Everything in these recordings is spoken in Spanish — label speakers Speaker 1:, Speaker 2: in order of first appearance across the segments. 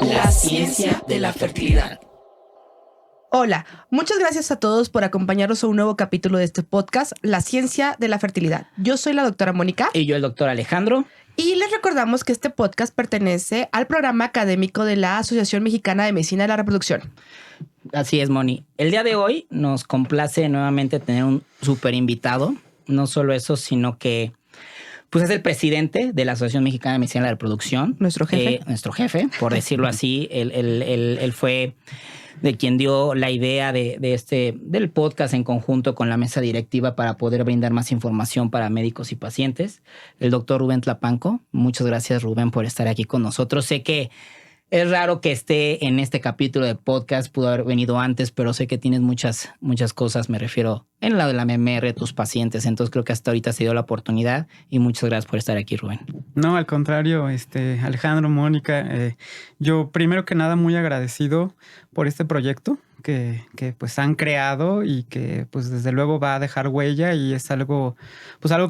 Speaker 1: La ciencia de la fertilidad.
Speaker 2: Hola, muchas gracias a todos por acompañarnos a un nuevo capítulo de este podcast, La ciencia de la fertilidad. Yo soy la doctora Mónica.
Speaker 1: Y yo el doctor Alejandro.
Speaker 2: Y les recordamos que este podcast pertenece al programa académico de la Asociación Mexicana de Medicina de la Reproducción.
Speaker 1: Así es, Moni. El día de hoy nos complace nuevamente tener un súper invitado. No solo eso, sino que pues es el presidente de la Asociación Mexicana de Medicina de la Reproducción.
Speaker 2: Nuestro jefe.
Speaker 1: Nuestro jefe, por decirlo así. Él fue de quien dio la idea del podcast en conjunto con la mesa directiva para poder brindar más información para médicos y pacientes. El doctor Rubén Tlapanco. Muchas gracias, Rubén, por estar aquí con nosotros. Sé que es raro que esté en este capítulo de podcast, pudo haber venido antes, pero sé que tienes muchas cosas, me refiero en la de la MMR, tus pacientes, entonces creo que hasta ahorita se dio la oportunidad y muchas gracias por estar aquí, Rubén.
Speaker 3: No, al contrario, Alejandro, Mónica, yo primero que nada muy agradecido por este proyecto que pues han creado y que pues desde luego va a dejar huella y es algo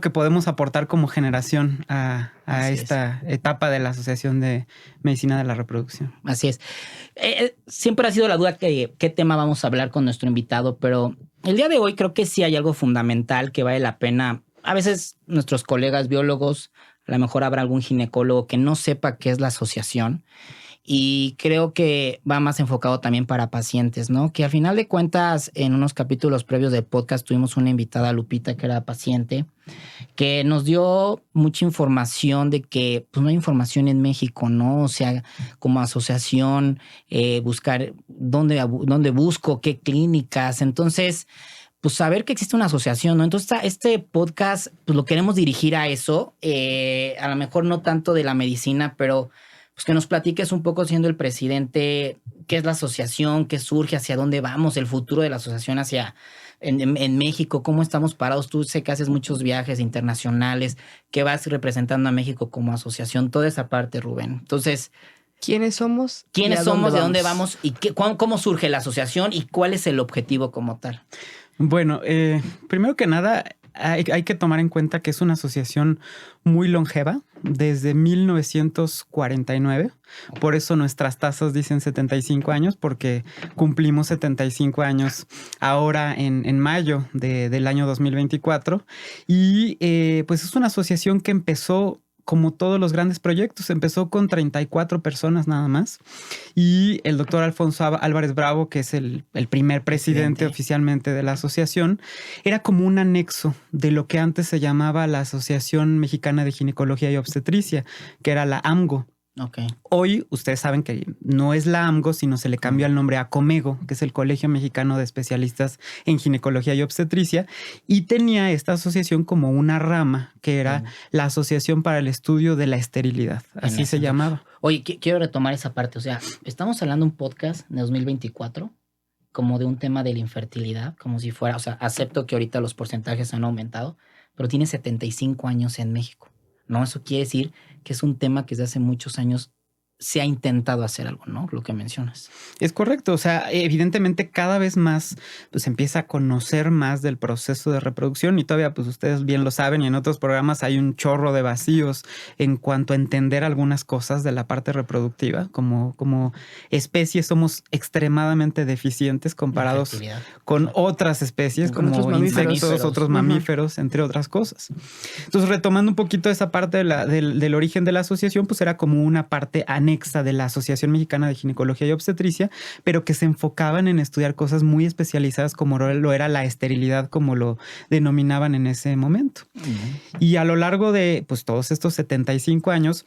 Speaker 3: que podemos aportar como generación a esta etapa de la Asociación de Medicina de la Reproducción.
Speaker 1: Así es. Siempre ha sido la duda qué tema vamos a hablar con nuestro invitado, pero el día de hoy creo que sí hay algo fundamental que vale la pena. A veces nuestros colegas biólogos, a lo mejor habrá algún ginecólogo que no sepa qué es la asociación. Y creo que va más enfocado también para pacientes, ¿no? Que al final de cuentas, en unos capítulos previos del podcast tuvimos una invitada, Lupita, que era paciente, que nos dio mucha información de que pues, no hay información en México, ¿no? O sea, como asociación, buscar dónde busco, qué clínicas. Entonces, pues saber que existe una asociación, ¿no? Entonces, este podcast, pues lo queremos dirigir a eso. A lo mejor no tanto de la medicina, pero pues que nos platiques un poco siendo el presidente, qué es la asociación, qué surge, hacia dónde vamos, el futuro de la asociación en México, cómo estamos parados. Tú sé que haces muchos viajes internacionales, qué vas representando a México como asociación, toda esa parte, Rubén. Entonces,
Speaker 2: ¿quiénes somos?
Speaker 1: ¿Quiénes somos? ¿De dónde vamos? ¿Y cómo surge la asociación? ¿Y cuál es el objetivo como tal?
Speaker 3: Bueno, primero que nada, hay que tomar en cuenta que es una asociación muy longeva, desde 1949. Por eso nuestras tasas dicen 75 años, porque cumplimos 75 años ahora en mayo del año 2024. Y pues es una asociación que empezó, como todos los grandes proyectos, empezó con 34 personas nada más. Y el doctor Alfonso Álvarez Bravo, que es el primer presidente oficialmente de la asociación, era como un anexo de lo que antes se llamaba la Asociación Mexicana de Ginecología y Obstetricia, que era la AMGO.
Speaker 1: Okay.
Speaker 3: Hoy ustedes saben que no es la AMGO, sino se le cambió el nombre a Comego, que es el Colegio Mexicano de Especialistas en Ginecología y Obstetricia, y tenía esta asociación como una rama que era la Asociación para el Estudio de la Esterilidad, así se llamaba.
Speaker 1: Oye, quiero retomar esa parte, o sea, estamos hablando de un podcast de 2024 como de un tema de la infertilidad, como si fuera, o sea, acepto que ahorita los porcentajes han aumentado, pero tiene 75 años en México. No, eso quiere decir que es un tema que desde hace muchos años se ha intentado hacer algo, ¿no? Lo que mencionas.
Speaker 3: Es correcto. O sea, evidentemente cada vez más pues empieza a conocer más del proceso de reproducción y todavía pues ustedes bien lo saben y en otros programas hay un chorro de vacíos en cuanto a entender algunas cosas de la parte reproductiva. Como especie somos extremadamente deficientes comparados con otras especies como insectos, otros mamíferos, entre otras cosas. Entonces, retomando un poquito esa parte del origen de la asociación, pues era como una parte anexa de la Asociación Mexicana de Ginecología y Obstetricia, pero que se enfocaban en estudiar cosas muy especializadas como lo era la esterilidad, como lo denominaban en ese momento. Y a lo largo de pues todos estos 75 años,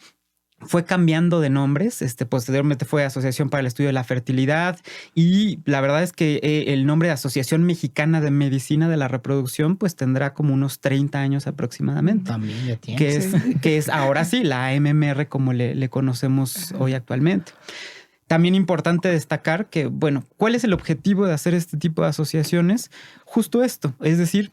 Speaker 3: fue cambiando de nombres. Posteriormente fue Asociación para el Estudio de la Fertilidad y la verdad es que el nombre de Asociación Mexicana de Medicina de la Reproducción pues tendrá como unos 30 años aproximadamente.
Speaker 1: También ya tiene.
Speaker 3: Que es ahora sí la AMMR como le conocemos hoy actualmente. También importante destacar que, bueno, ¿cuál es el objetivo de hacer este tipo de asociaciones? Justo esto, es decir,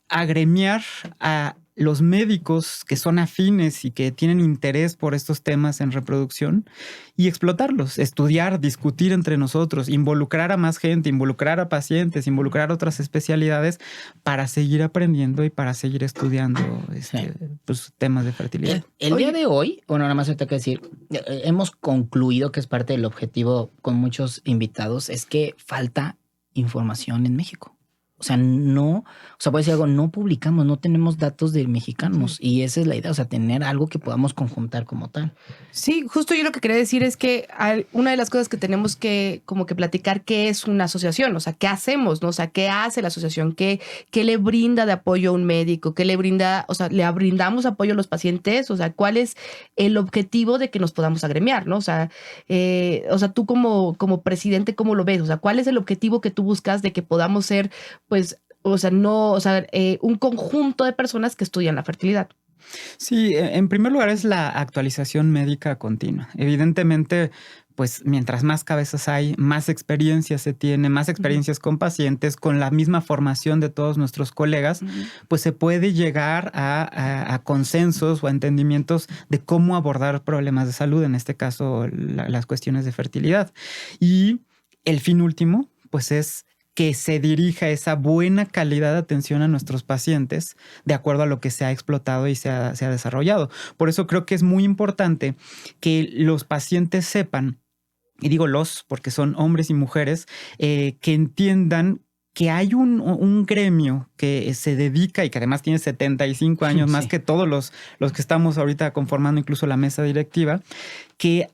Speaker 3: agremiar a los médicos que son afines y que tienen interés por estos temas en reproducción y explotarlos, estudiar, discutir entre nosotros, involucrar a más gente, involucrar a pacientes, involucrar otras especialidades para seguir aprendiendo y para seguir estudiando pues, temas de fertilidad.
Speaker 1: El día de hoy, bueno, nada más ahorita que decir, hemos concluido que es parte del objetivo con muchos invitados, es que falta información en México. O sea, puede decir algo, no publicamos, no tenemos datos de mexicanos y esa es la idea, o sea, tener algo que podamos conjuntar como tal.
Speaker 2: Sí, justo yo lo que quería decir es que una de las cosas que tenemos que como que platicar qué es una asociación, o sea, qué hacemos, ¿no? O sea, qué hace la asociación, qué le brinda de apoyo a un médico, qué le brinda, o sea, le brindamos apoyo a los pacientes, o sea, cuál es el objetivo de que nos podamos agremiar, ¿no? O sea, tú como presidente, ¿cómo lo ves? O sea, ¿cuál es el objetivo que tú buscas de que podamos ser pues, un conjunto de personas que estudian la fertilidad?
Speaker 3: Sí, en primer lugar es la actualización médica continua. Evidentemente, pues mientras más cabezas hay, más experiencia se tiene, más experiencias con pacientes, con la misma formación de todos nuestros colegas, pues se puede llegar a consensos o a entendimientos de cómo abordar problemas de salud, en este caso las cuestiones de fertilidad. Y el fin último, pues es que se dirija esa buena calidad de atención a nuestros pacientes de acuerdo a lo que se ha explotado y se ha desarrollado. Por eso creo que es muy importante que los pacientes sepan, y digo los porque son hombres y mujeres, que entiendan que hay un gremio que se dedica y que además tiene 75 años más que todos los que estamos ahorita conformando incluso la mesa directiva, que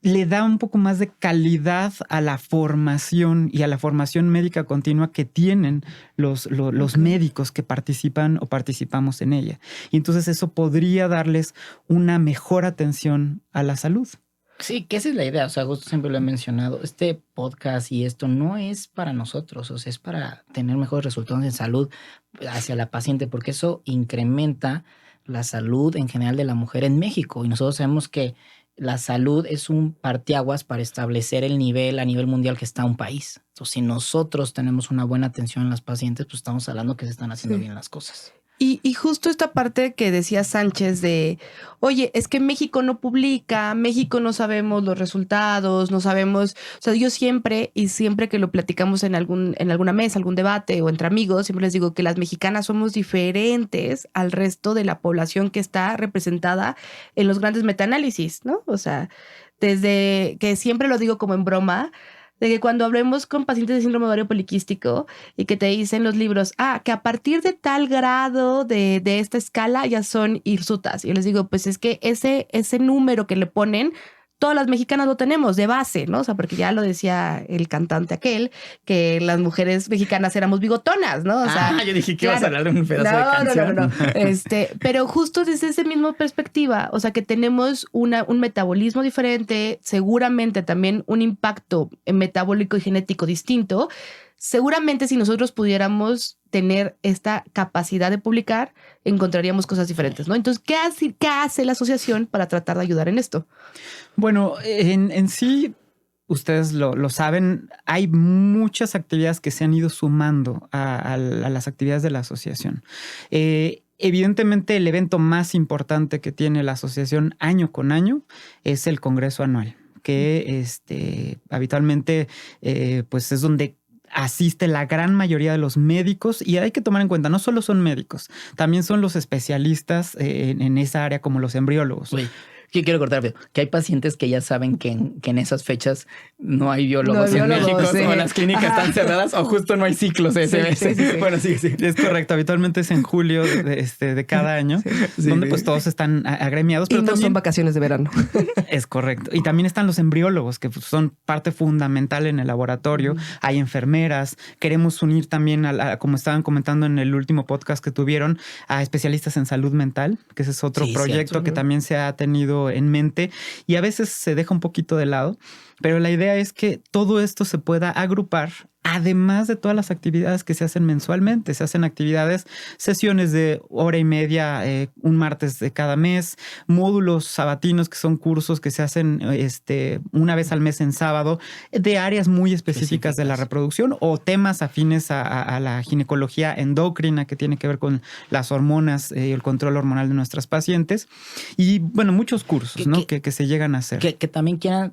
Speaker 3: le da un poco más de calidad a la formación y a la formación médica continua que tienen los médicos que participan o participamos en ella. Y entonces eso podría darles una mejor atención a la salud.
Speaker 1: Sí, que esa es la idea. O sea, justo siempre lo he mencionado. Este podcast y esto no es para nosotros, o sea, es para tener mejores resultados en salud hacia la paciente, porque eso incrementa la salud en general de la mujer en México. Y nosotros sabemos que la salud es un parteaguas para establecer el nivel a nivel mundial que está un país. Entonces, si nosotros tenemos una buena atención en las pacientes, pues estamos hablando que se están haciendo bien las cosas.
Speaker 2: Y justo esta parte que decía Sánchez de, oye, es que México no publica, México no sabemos los resultados, no sabemos, o sea, yo siempre que lo platicamos en alguna mesa, algún debate o entre amigos, siempre les digo que las mexicanas somos diferentes al resto de la población que está representada en los grandes metaanálisis, ¿no? O sea, desde que siempre lo digo como en broma, de que cuando hablemos con pacientes de síndrome ovario poliquístico y que te dicen los libros, que a partir de tal grado de esta escala ya son hirsutas. Y yo les digo, pues es que ese número que le ponen, todas las mexicanas lo tenemos de base, ¿no? O sea, porque ya lo decía el cantante aquel, que las mujeres mexicanas éramos bigotonas, ¿no? O sea,
Speaker 1: yo dije que ibas a hablar de un pedazo de canción.
Speaker 2: No. Pero justo desde esa misma perspectiva, o sea, que tenemos un metabolismo diferente, seguramente también un impacto metabólico y genético distinto. Seguramente si nosotros pudiéramos tener esta capacidad de publicar, encontraríamos cosas diferentes, ¿no? Entonces, ¿qué hace la asociación para tratar de ayudar en esto?
Speaker 3: Bueno, en sí, ustedes lo saben, hay muchas actividades que se han ido sumando a las actividades de la asociación. Evidentemente, el evento más importante que tiene la asociación año con año es el Congreso Anual, que habitualmente pues es donde asiste la gran mayoría de los médicos, y hay que tomar en cuenta, no solo son médicos, también son los especialistas en esa área, como los embriólogos.
Speaker 1: Uy, yo quiero cortar rápido, que hay pacientes que ya saben que en esas fechas no hay biólogos en México, o las clínicas están cerradas, o justo no hay ciclos ese mes. Sí. Bueno, sí.
Speaker 3: Es correcto, habitualmente es en julio de cada año, donde pues todos están agremiados.
Speaker 2: Pero no también son vacaciones de verano.
Speaker 3: Es correcto. Y también están los embriólogos, que son parte fundamental en el laboratorio. Hay enfermeras. Queremos unir también, como estaban comentando en el último podcast que tuvieron, a especialistas en salud mental, que ese es otro proyecto que también se ha tenido en mente y a veces se deja un poquito de lado, pero la idea es que todo esto se pueda agrupar además de todas las actividades que se hacen mensualmente. Se hacen actividades, sesiones de hora y media, un martes de cada mes, módulos sabatinos que son cursos que se hacen una vez al mes en sábado, de áreas muy específicas de la reproducción o temas afines a la ginecología endocrina que tiene que ver con las hormonas y el control hormonal de nuestras pacientes. Y bueno, muchos cursos que se llegan a hacer.
Speaker 1: Que también quienes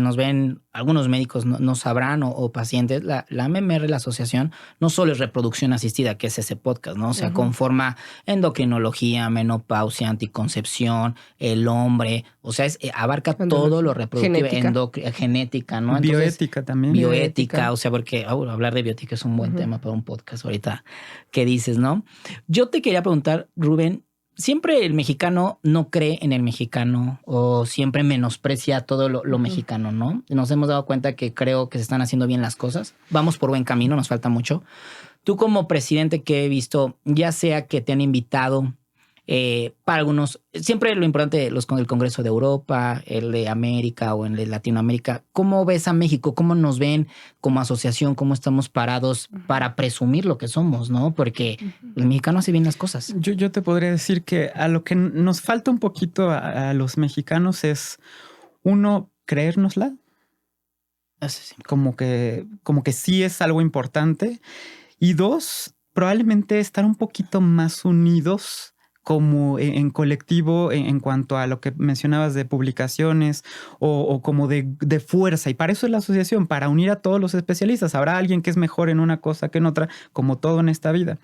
Speaker 1: nos ven, algunos médicos no sabrán o pacientes, la AMMR, la asociación, no solo es reproducción asistida, que es ese podcast, ¿no? O sea, conforma endocrinología, menopausia, anticoncepción, el hombre, o sea, abarca todo lo reproductivo, genética, ¿no? Entonces,
Speaker 3: bioética también.
Speaker 1: Bioética, o sea, porque hablar de bioética es un buen tema para un podcast ahorita que dices, ¿no? Yo te quería preguntar, Rubén, ¿siempre el mexicano no cree en el mexicano o siempre menosprecia todo lo mexicano, no? Nos hemos dado cuenta que creo que se están haciendo bien las cosas. Vamos por buen camino, nos falta mucho. Tú como presidente que he visto, ya sea que te han invitado para algunos, siempre lo importante con el Congreso de Europa, el de América o el de Latinoamérica, ¿cómo ves a México? ¿Cómo nos ven como asociación? ¿Cómo estamos parados para presumir lo que somos, no? Porque el mexicano hace bien las cosas.
Speaker 3: Yo te podría decir que a lo que nos falta un poquito a los mexicanos es, uno, creérnosla.
Speaker 1: Sí.
Speaker 3: Como que sí es algo importante. Y dos, probablemente estar un poquito más unidos como en colectivo en cuanto a lo que mencionabas de publicaciones o como de fuerza. Y para eso es la asociación, para unir a todos los especialistas. Habrá alguien que es mejor en una cosa que en otra, como todo en esta vida.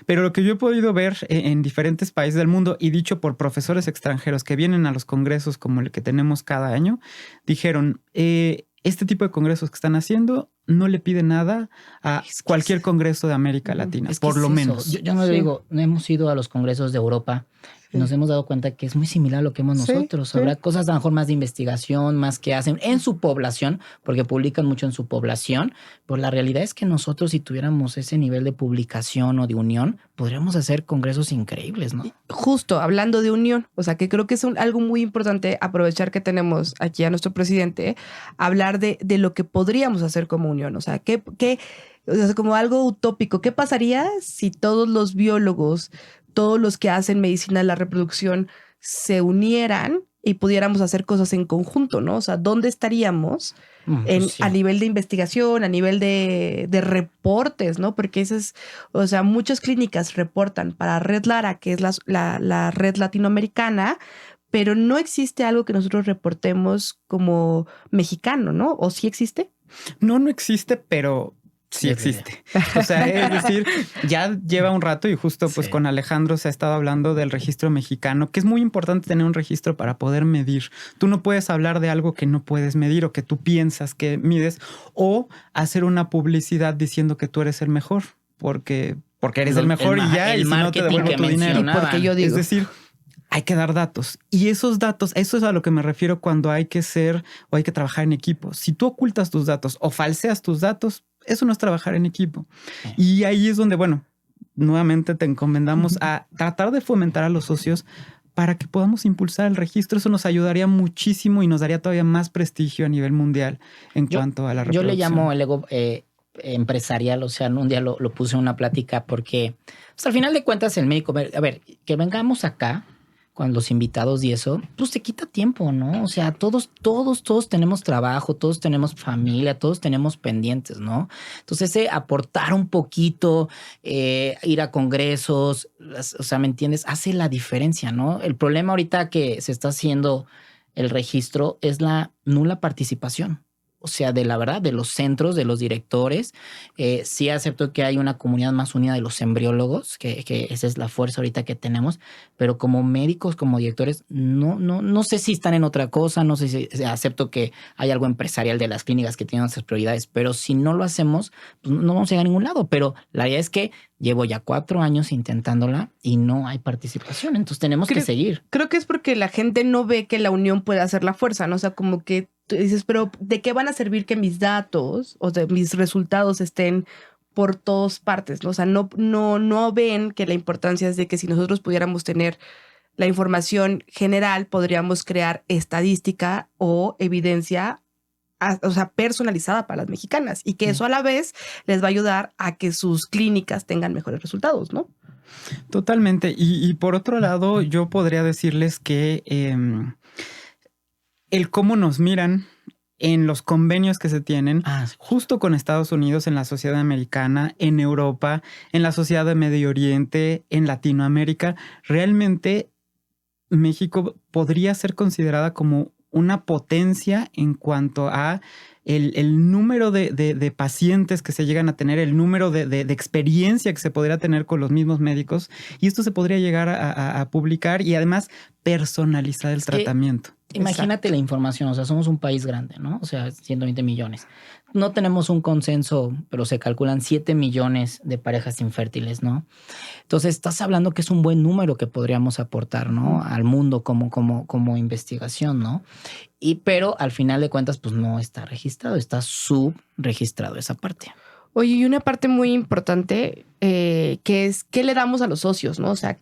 Speaker 3: Pero lo que yo he podido ver en diferentes países del mundo y dicho por profesores extranjeros que vienen a los congresos como el que tenemos cada año, dijeron, este tipo de congresos que están haciendo no le pide nada a cualquier congreso de América Latina, por lo menos.
Speaker 1: Yo no digo, no hemos ido a los congresos de Europa y nos hemos dado cuenta que es muy similar a lo que hemos nosotros. Habrá cosas a lo mejor más de investigación, más que hacen en su población, porque publican mucho en su población, pero la realidad es que nosotros, si tuviéramos ese nivel de publicación o de unión, podríamos hacer congresos increíbles, ¿no?
Speaker 2: Justo, hablando de unión, o sea, que creo que es algo muy importante aprovechar que tenemos aquí a nuestro presidente, hablar de lo que podríamos hacer como unión, o sea, o sea, como algo utópico. ¿Qué pasaría si todos los biólogos, todos los que hacen medicina de la reproducción se unieran y pudiéramos hacer cosas en conjunto, ¿no? O sea, ¿dónde estaríamos a nivel de investigación, a nivel de reportes, ¿no? Porque o sea, muchas clínicas reportan para Red Lara, que es la red latinoamericana, pero no existe algo que nosotros reportemos como mexicano, ¿no? ¿O sí existe?
Speaker 3: No existe, pero sí existe. O sea, es decir, ya lleva un rato y justo pues con Alejandro se ha estado hablando del registro mexicano, que es muy importante tener un registro para poder medir. Tú no puedes hablar de algo que no puedes medir o que tú piensas que mides o hacer una publicidad diciendo que tú eres el mejor porque eres el mejor y ya, y si no te devuelvo tu dinero.
Speaker 2: Y porque yo digo.
Speaker 3: Es decir, hay que dar datos. Y esos datos, eso es a lo que me refiero cuando hay que ser o hay que trabajar en equipo. Si tú ocultas tus datos o falseas tus datos, eso no es trabajar en equipo. Y ahí es donde, bueno, nuevamente te encomendamos a tratar de fomentar a los socios para que podamos impulsar el registro. Eso nos ayudaría muchísimo y nos daría todavía más prestigio a nivel mundial en cuanto a la reproducción.
Speaker 1: Yo le llamo el ego empresarial, o sea, un día lo puse en una plática porque pues, al final de cuentas el médico, a ver, que vengamos acá con los invitados y eso, pues te quita tiempo, ¿no? O sea, todos tenemos trabajo, todos tenemos familia, todos tenemos pendientes, ¿no? Entonces, aportar un poquito, ir a congresos, o sea, ¿me entiendes? Hace la diferencia, ¿no? El problema ahorita que se está haciendo el registro es la nula participación. O sea, de la verdad, de los centros, de los directores. Sí acepto que hay una comunidad más unida de los embriólogos, que esa es la fuerza ahorita que tenemos, pero como médicos, como directores, no sé si están en otra cosa, no sé si acepto que hay algo empresarial de las clínicas que tienen otras prioridades, pero si no lo hacemos, pues no vamos a llegar a ningún lado. Pero la idea es que llevo ya 4 años intentándola y no hay participación, entonces tenemos que seguir.
Speaker 2: Creo que es porque la gente no ve que la unión puede hacer la fuerza, ¿no? O sea, como que tú dices, pero ¿de qué van a servir que mis datos o sea, mis resultados estén por todas partes, ¿no? O sea, no ven que la importancia es de que si nosotros pudiéramos tener la información general, podríamos crear estadística o evidencia personalizada para las mexicanas y que eso a la vez les va a ayudar a que sus clínicas tengan mejores resultados, ¿no?
Speaker 3: Totalmente. Y por otro lado, yo podría decirles que el cómo nos miran en los convenios que se tienen justo con Estados Unidos, en la sociedad americana, en Europa, en la sociedad de Medio Oriente, en Latinoamérica, realmente México podría ser considerada como una potencia en cuanto a el número de pacientes que se llegan a tener, el número de experiencia que se podría tener con los mismos médicos, y esto se podría llegar a publicar y además personalizar el tratamiento.
Speaker 1: Imagínate la información, o sea, somos un país grande, ¿no? O sea, 120 millones. No tenemos un consenso, pero se calculan 7 millones de parejas infértiles, ¿no? Entonces, estás hablando que es un buen número que podríamos aportar, ¿no? Al mundo como investigación, ¿no? Pero al final de cuentas, pues no está registrado, está subregistrado esa parte.
Speaker 2: Oye, y una parte muy importante que es qué le damos a los socios, ¿no? O sea,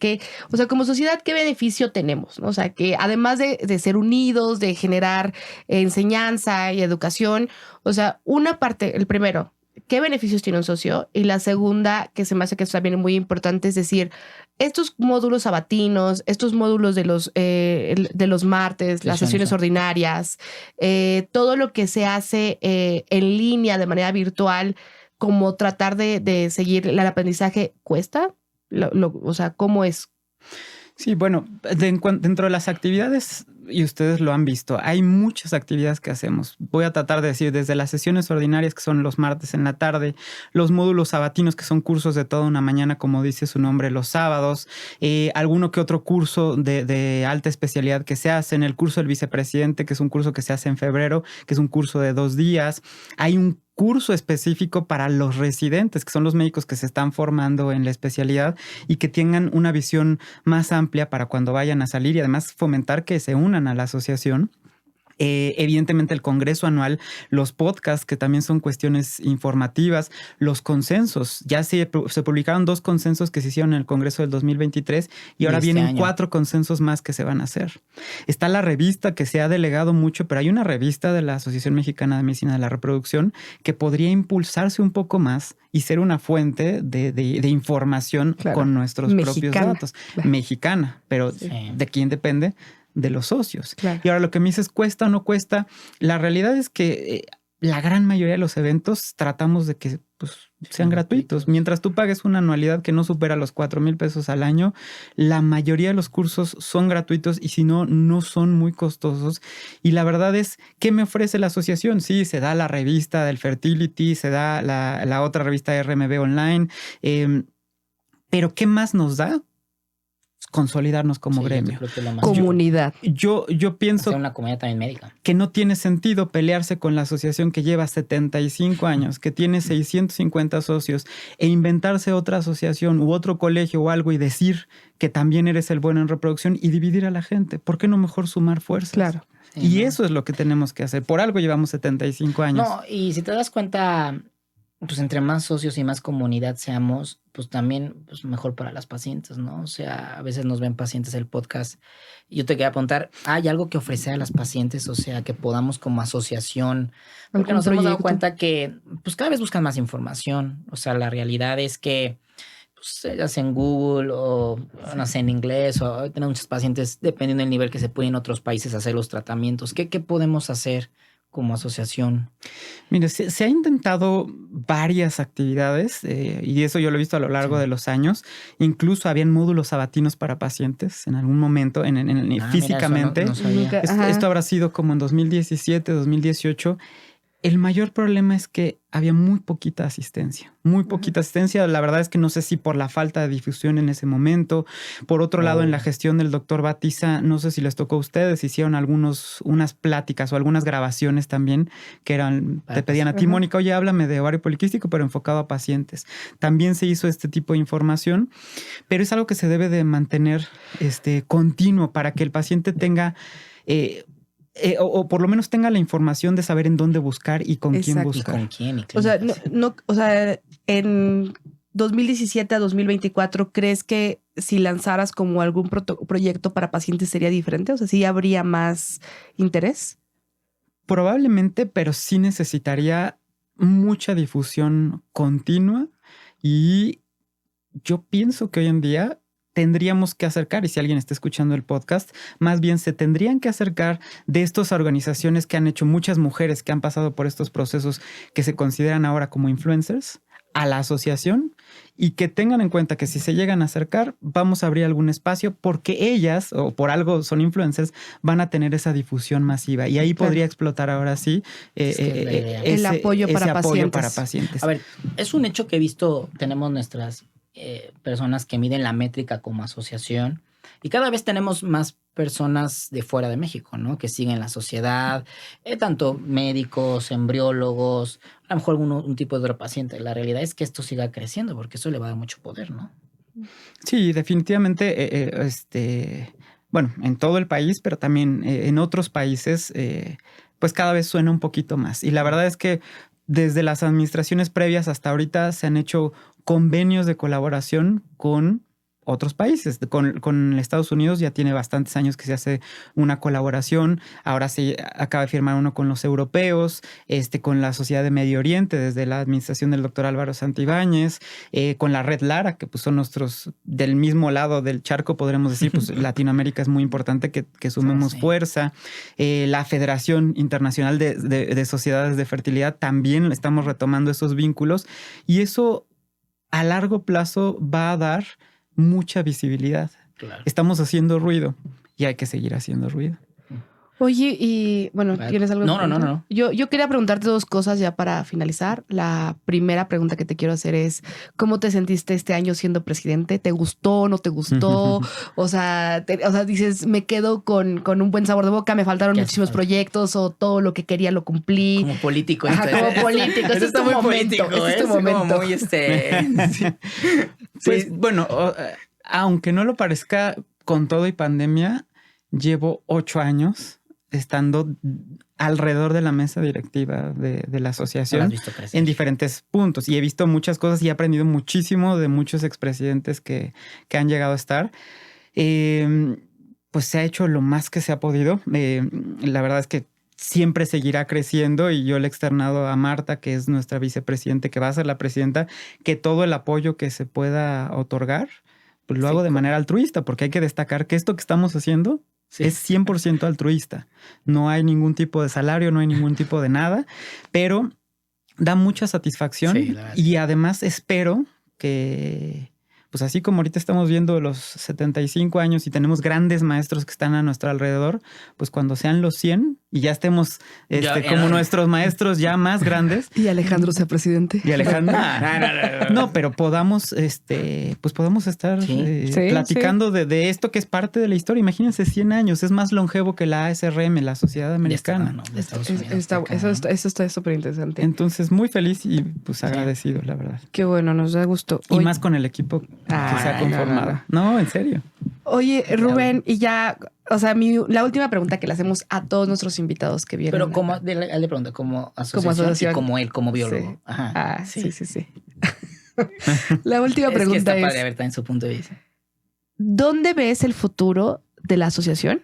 Speaker 2: como sociedad, ¿qué beneficio tenemos? ¿No? O sea, que además de ser unidos, de generar enseñanza y educación, o sea, una parte, el primero, ¿qué beneficios tiene un socio? Y la segunda, que se me hace que es también muy importante, es decir, estos módulos sabatinos, estos módulos de los martes, las sesiones ordinarias, todo lo que se hace en línea de manera virtual, como tratar de seguir el aprendizaje, ¿cuesta? O sea, ¿cómo es?
Speaker 3: Sí, bueno, dentro de las actividades, y ustedes lo han visto, hay muchas actividades que hacemos. Voy a tratar de decir desde las sesiones ordinarias, que son los martes en la tarde, los módulos sabatinos, que son cursos de toda una mañana, como dice su nombre, los sábados, alguno que otro curso de alta especialidad que se hacen, el curso del vicepresidente, que es un curso que se hace en febrero, que es un curso de 2 días. Hay un curso específico para los residentes, que son los médicos que se están formando en la especialidad y que tengan una visión más amplia para cuando vayan a salir y además fomentar que se unan a la asociación. Evidentemente el congreso anual, los podcasts que también son cuestiones informativas, los consensos. Ya se publicaron 2 consensos que se hicieron en el congreso del 2023 y ahora vienen 4 consensos más que se van a hacer. Está la revista que se ha delegado mucho, pero hay una revista de la Asociación Mexicana de Medicina de la Reproducción que podría impulsarse un poco más y ser una fuente de información con nuestros propios datos. Mexicana, pero ¿de quién depende? De los socios. Claro. Y ahora lo que me dices, ¿cuesta o no cuesta? La realidad es que la gran mayoría de los eventos tratamos de que sean gratuitos. Mientras tú pagues una anualidad que no supera los 4,000 pesos al año, la mayoría de los cursos son gratuitos y si no, no son muy costosos. Y la verdad es, ¿qué me ofrece la asociación? Sí, se da la revista del Fertility, se da la otra revista RMB Online, pero ¿qué más nos da? Consolidarnos como gremio.
Speaker 2: Comunidad.
Speaker 3: Yo pienso
Speaker 1: una comunidad también médica.
Speaker 3: Que no tiene sentido pelearse con la asociación que lleva 75 años, que tiene 650 socios e inventarse otra asociación u otro colegio o algo y decir que también eres el bueno en reproducción y dividir a la gente. ¿Por qué no mejor sumar fuerzas?
Speaker 2: Claro.
Speaker 3: Sí, y eso es lo que tenemos que hacer. Por algo llevamos 75 años.
Speaker 1: No, y si te das cuenta, pues entre más socios y más comunidad seamos, pues también mejor para las pacientes, ¿no? O sea, a veces nos ven pacientes el podcast y yo te quería preguntar, ¿hay algo que ofrecer a las pacientes? O sea, que podamos como asociación, porque nos hemos dado cuenta que pues cada vez buscan más información. O sea, la realidad es que pues ellas en Google o no sé, en inglés, o tenemos muchos pacientes, dependiendo del nivel que se puede en otros países hacer los tratamientos. ¿Qué podemos hacer como asociación?
Speaker 3: Mire, se ha intentado varias actividades y eso yo lo he visto a lo largo de los años. Incluso habían módulos sabatinos para pacientes en algún momento, físicamente.
Speaker 1: Mira, eso no sabía.
Speaker 3: Esto habrá sido como en 2017, 2018. El mayor problema es que había muy poquita asistencia. Muy poquita asistencia. La verdad es que no sé si por la falta de difusión en ese momento. Por otro lado, en la gestión del doctor Batiza, no sé si les tocó a ustedes, hicieron unas pláticas o algunas grabaciones también que eran, te pedían a ti, Mónica, oye, háblame de ovario poliquístico, pero enfocado a pacientes. También se hizo este tipo de información, pero es algo que se debe de mantener continuo para que el paciente tenga... o por lo menos tenga la información de saber en dónde buscar y con quién buscar.
Speaker 1: ¿Y con quién?
Speaker 2: O sea, en 2017 a 2024, ¿crees que si lanzaras como algún proyecto para pacientes sería diferente? O sea, ¿sí habría más interés?
Speaker 3: Probablemente, pero sí necesitaría mucha difusión continua y yo pienso que hoy en día tendríamos que acercar, y si alguien está escuchando el podcast, más bien se tendrían que acercar de estas organizaciones que han hecho muchas mujeres que han pasado por estos procesos que se consideran ahora como influencers a la asociación y que tengan en cuenta que si se llegan a acercar, vamos a abrir algún espacio porque ellas, o por algo son influencers, van a tener esa difusión masiva y ahí podría explotar ahora sí
Speaker 2: el apoyo para pacientes.
Speaker 1: A ver, es un hecho que he visto, tenemos nuestras personas que miden la métrica como asociación y cada vez tenemos más personas de fuera de México, ¿no? Que siguen la sociedad, tanto médicos, embriólogos, a lo mejor un tipo de otro paciente. La realidad es que esto siga creciendo porque eso le va a dar mucho poder, ¿no?
Speaker 3: Sí, definitivamente, bueno, en todo el país, pero también en otros países, pues cada vez suena un poquito más. Y la verdad es que desde las administraciones previas hasta ahorita se han hecho convenios de colaboración con otros países. Con Estados Unidos ya tiene bastantes años que se hace una colaboración. Ahora se acaba de firmar uno con los europeos, con la Sociedad de Medio Oriente desde la administración del doctor Álvaro Santibáñez, con la Red Lara, que pues son nuestros del mismo lado del charco, podremos decir, pues Latinoamérica es muy importante que sumemos fuerza. La Federación Internacional de Sociedades de Fertilidad también estamos retomando esos vínculos y eso a largo plazo va a dar mucha visibilidad. Claro. Estamos haciendo ruido y hay que seguir haciendo ruido.
Speaker 2: Oye, y bueno, ¿tienes algo?
Speaker 1: No.
Speaker 2: Yo quería preguntarte dos cosas ya para finalizar. La primera pregunta que te quiero hacer es, ¿cómo te sentiste este año siendo presidente? ¿Te gustó? ¿No te gustó? O sea, dices, me quedo con un buen sabor de boca, me faltaron muchísimos proyectos o todo lo que quería lo cumplí.
Speaker 1: Como político.
Speaker 2: Como político.
Speaker 1: Eso está muy político.
Speaker 2: Este es tu momento.
Speaker 1: Muy
Speaker 3: Pues bueno, aunque no lo parezca, con todo y pandemia, llevo 8 años estando alrededor de la mesa directiva de la asociación en diferentes puntos. Y he visto muchas cosas y he aprendido muchísimo de muchos expresidentes que han llegado a estar. Pues se ha hecho lo más que se ha podido. La verdad es que siempre seguirá creciendo y yo le he externado a Marta, que es nuestra vicepresidente, que va a ser la presidenta, que todo el apoyo que se pueda otorgar, pues lo hago de manera altruista, porque hay que destacar que esto que estamos haciendo es 100% altruista. No hay ningún tipo de salario, no hay ningún tipo de nada, pero da mucha satisfacción y además espero que, pues así como ahorita estamos viendo los 75 años y tenemos grandes maestros que están a nuestro alrededor, pues cuando sean los 100 y ya estemos como nuestros maestros ya más grandes.
Speaker 2: Y Alejandro sea presidente.
Speaker 3: Y Alejandro. No, pero podamos, pues podamos estar platicando de esto que es parte de la historia. Imagínense 100 años, es más longevo que la ASRM, la Sociedad Americana.
Speaker 1: De Estados Unidos.
Speaker 2: Eso está súper interesante.
Speaker 3: Entonces, muy feliz y pues agradecido, la verdad.
Speaker 2: Qué bueno, nos da gusto.
Speaker 3: Y más con el equipo que se ha conformado. No, en serio.
Speaker 2: Oye, Rubén, y ya, o sea, la última pregunta que le hacemos a todos nuestros invitados que vienen.
Speaker 1: Pero como, él le pregunta, como asociación y como él, como biólogo.
Speaker 2: Sí. Ajá. Sí. La última pregunta es...
Speaker 1: que está padre ver también su punto de vista.
Speaker 2: ¿Dónde ves el futuro de la asociación?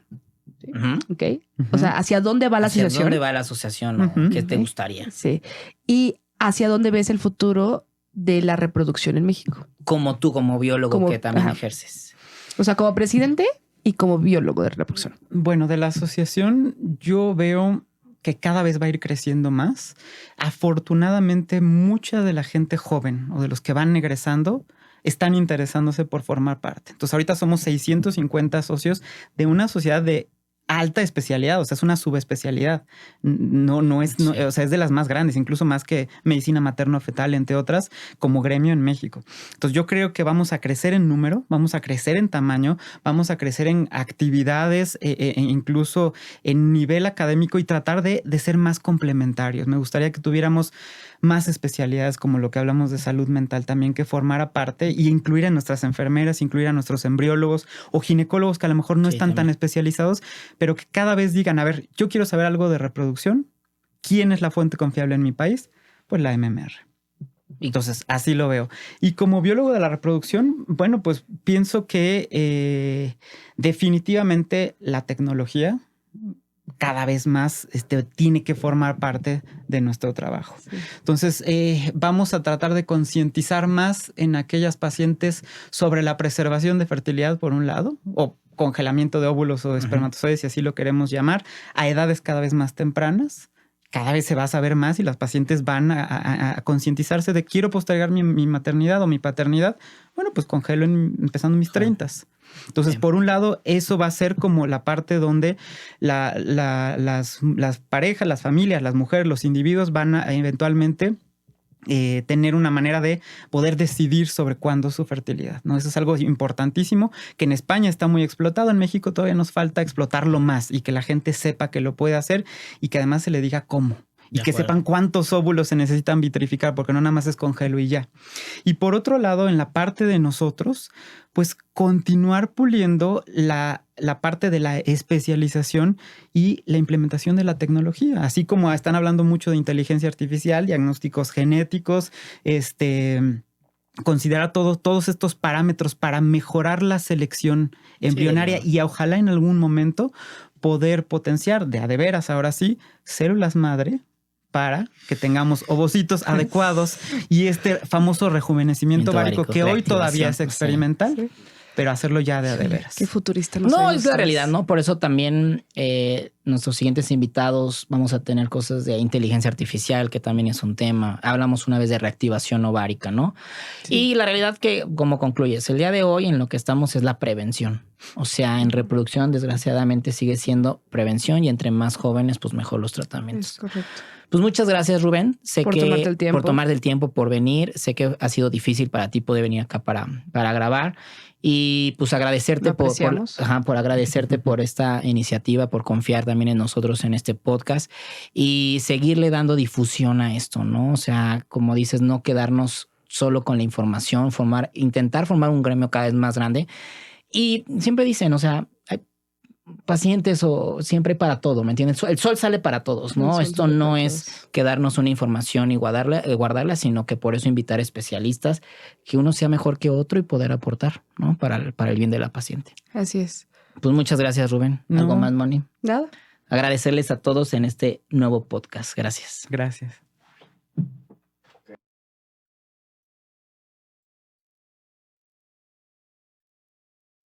Speaker 2: ¿Ok? O sea, ¿hacia dónde va la asociación?
Speaker 1: ¿Hacia dónde va la asociación? ¿Qué te gustaría?
Speaker 2: Sí. ¿Y hacia dónde ves el futuro de la reproducción en México?
Speaker 1: Como tú, como biólogo que también ejerces.
Speaker 2: O sea, como presidente y como biólogo de reproducción.
Speaker 3: Bueno, de la asociación yo veo que cada vez va a ir creciendo más. Afortunadamente, mucha de la gente joven o de los que van egresando están interesándose por formar parte. Entonces, ahorita somos 650 socios de una sociedad de alta especialidad, o sea, es una subespecialidad. O sea, es de las más grandes, incluso más que medicina materno-fetal, entre otras, como gremio en México. Entonces, yo creo que vamos a crecer en número, vamos a crecer en tamaño, vamos a crecer en actividades, incluso en nivel académico y tratar de ser más complementarios. Me gustaría que tuviéramos más especialidades como lo que hablamos de salud mental también, que formara parte y incluir a nuestras enfermeras, incluir a nuestros embriólogos o ginecólogos que a lo mejor no están tan especializados, pero que cada vez digan, a ver, yo quiero saber algo de reproducción. ¿Quién es la fuente confiable en mi país? Pues la MMR. Entonces, así lo veo. Y como biólogo de la reproducción, bueno, pues pienso que definitivamente la tecnología cada vez más tiene que formar parte de nuestro trabajo. Sí. Entonces, vamos a tratar de concientizar más en aquellas pacientes sobre la preservación de fertilidad, por un lado, o congelamiento de óvulos o espermatozoides, si así lo queremos llamar, a edades cada vez más tempranas. Cada vez se va a saber más y las pacientes van a concientizarse de quiero postergar mi maternidad o mi paternidad. Bueno, pues congelo empezando mis 30s. Entonces, bien, por un lado, eso va a ser como la parte donde las parejas, las familias, las mujeres, los individuos van a eventualmente tener una manera de poder decidir sobre cuándo su fertilidad, ¿no? Eso es algo importantísimo que en España está muy explotado. En México todavía nos falta explotarlo más y que la gente sepa que lo puede hacer y que además se le diga cómo. Y que sepan cuántos óvulos se necesitan vitrificar, porque no nada más es congelo y ya. Y por otro lado, en la parte de nosotros, pues continuar puliendo la parte de la especialización y la implementación de la tecnología. Así como están hablando mucho de inteligencia artificial, diagnósticos genéticos, considerar todos estos parámetros para mejorar la selección embrionaria y ojalá en algún momento poder potenciar de veras, ahora sí, células madre para que tengamos ovocitos adecuados y este famoso rejuvenecimiento ovárico que hoy todavía es experimental. Sí. Pero hacerlo ya de veras.
Speaker 2: Qué futurista.
Speaker 1: No, es la realidad, ¿no? Por eso también nuestros siguientes invitados vamos a tener cosas de inteligencia artificial, que también es un tema. Hablamos una vez de reactivación ovárica, ¿no? Sí. Y la realidad que, como concluyes, el día de hoy en lo que estamos es la prevención. O sea, en reproducción, desgraciadamente, sigue siendo prevención y entre más jóvenes, pues mejor los tratamientos.
Speaker 2: Es correcto.
Speaker 1: Pues muchas gracias, Rubén. Sé
Speaker 2: por
Speaker 1: que
Speaker 2: tomarte
Speaker 1: el tiempo por venir. Sé que ha sido difícil para ti poder venir acá para grabar. Y pues agradecerte por agradecerte por esta iniciativa, por confiar también en nosotros en este podcast y seguirle dando difusión a esto, ¿no? O sea, como dices, no quedarnos solo con la información, intentar formar un gremio cada vez más grande. Y siempre dicen, o sea, hay pacientes o siempre para todo, ¿me entiendes? El sol sale para todos, ¿no? Esto no es quedarnos una información y guardarla, sino que por eso invitar especialistas, que uno sea mejor que otro y poder aportar, ¿no? Para el bien de la paciente.
Speaker 2: Así es.
Speaker 1: Pues muchas gracias, Rubén. ¿Algo más, Moni?
Speaker 2: Nada.
Speaker 1: Agradecerles a todos en este nuevo podcast. Gracias.
Speaker 3: Gracias.